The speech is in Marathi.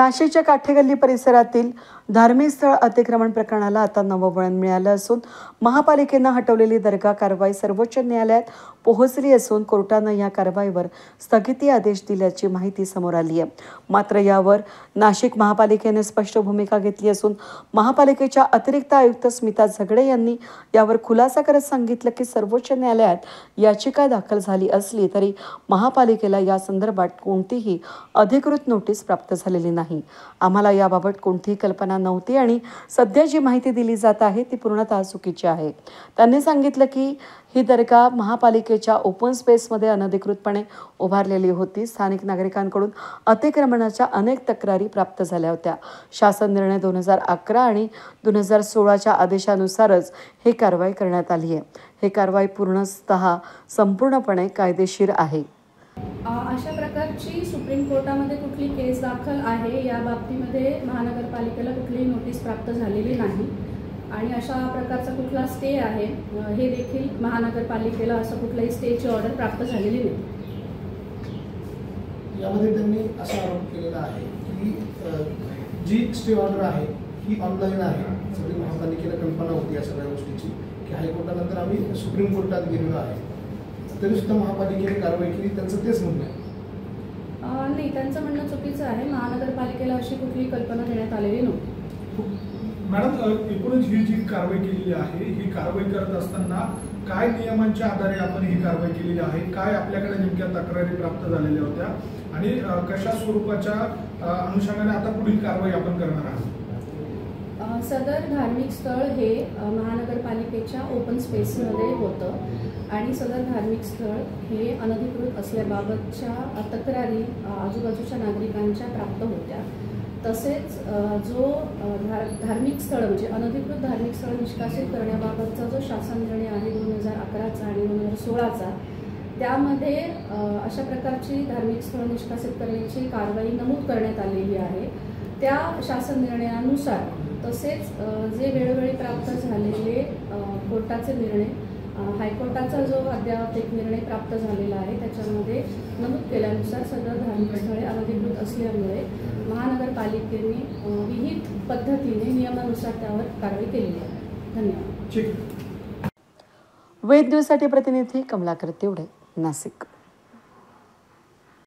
नाशिकच्या काठेगल्ली परिसरातील धार्मिक स्थळ अतिक्रमण प्रकरणाला आता नवं वळण मिळालं असून महापालिकेनं हटवलेली दर्गा कारवाई सर्वोच्च न्यायालयात पोहोचली असून कोर्टानं या कारवाईवर स्थगिती आदेश दिल्याची माहिती समोर आली आहे। मात्र यावर नाशिक महापालिकेने स्पष्ट भूमिका घेतली असून महापालिकेच्या अतिरिक्त आयुक्त स्मिता झगडे यांनी यावर खुलासा करत सांगितलं की सर्वोच्च न्यायालयात याचिका दाखल झाली असली तरी महापालिकेला या संदर्भात कोणतीही अधिकृत नोटीस प्राप्त झालेली नाही। आम्हाला याबाबत कोणतीही कल्पना नव्हती आणि सध्या जी माहिती दिली जात आहे ती पूर्णतः चुकीची आहे। त्यांनी सांगितलं की ही दर्गा महापालिकेच्या ओपन स्पेसमध्ये अनधिकृतपणे उभारलेली होती। स्थानिक नागरिकांकडून अतिक्रमणाच्या अनेक तक्रारी प्राप्त झाल्या होत्या। शासन निर्णय 2011 आणि 2016च्या आदेशानुसारच ही कारवाई करण्यात आली आहे। ही कारवाई संपूर्णपणे कायदेशीर आहे। अशा प्रकारची सुप्रीम कोर्टामध्ये कुठली केस दाखल आहे या बाबतीमध्ये महानगरपालिकेला कुठलीही नोटीस प्राप्त झालेली नाही आणि अशा प्रकारचा कुठला स्टे आहे हे देखील महानगरपालिकेला असं कुठलाही स्टेची ऑर्डर प्राप्त झालेली नाही। यामध्ये त्यांनी असा आरोप केलेला आहे की जी स्टे ऑर्डर आहे ही ऑनलाईन आहे। सगळी महापालिकेला कल्पना होती या सगळ्या गोष्टीची की हायकोर्टानंतर आम्ही सुप्रीम कोर्टात गेलेलो आहे, तरी सुद्धा महापालिकेने कारवाई केली, त्यांचं तेच म्हणणं आहे। नाही, त्यांचं म्हणणं चुकीचं आहे। महानगरपालिकेला अशी कुठली कल्पना देण्यात आलेली नव्हती। मॅडम, एकूणच ही जी कारवाई केलेली आहे ही कारवाई करत असताना काय नियमांच्या आधारे आपण ही कारवाई केलेली आहे, काय आपल्याकडे नेमक्या तक्रारी प्राप्त झालेल्या होत्या आणि कशा स्वरूपाच्या अनुषंगाने आता पुढील कारवाई आपण करणार आहोत? सदर धार्मिक स्थळ हे महानगरपालिकेच्या ओपन स्पेसमध्ये होतं आणि सदर धार्मिक स्थळ हे अनधिकृत असल्याबाबतच्या तक्रारी आजूबाजूच्या नागरिकांच्या प्राप्त होत्या। तसेच जो धार्मिक स्थळ म्हणजे अनधिकृत धार्मिक स्थळ निष्कासित करण्याबाबतचा जो शासन निर्णय आहे 2011चा आणि 2016चा, त्यामध्ये अशा प्रकारची धार्मिक स्थळ निष्कासित करण्याची कारवाई नमूद करण्यात आलेली आहे। त्या शासन निर्णयानुसार तसेच जे वेळोवेळी प्राप्त झालेले कोर्टाचे निर्णय, हायकोर्टाचा जो अद्याप एक निर्णय प्राप्त झालेला आहे त्याच्यामध्ये नमूद केल्यानुसार सदर धार्मिक स्थळे अनधिकृत असल्यामुळे महानगरपालिकेने विहित पद्धतीने नियमानुसार त्यावर कारवाई केलेली आहे। धन्यवाद। वेद न्यूजसाठी प्रतिनिधी कमलाकर तेवढे, नाशिक।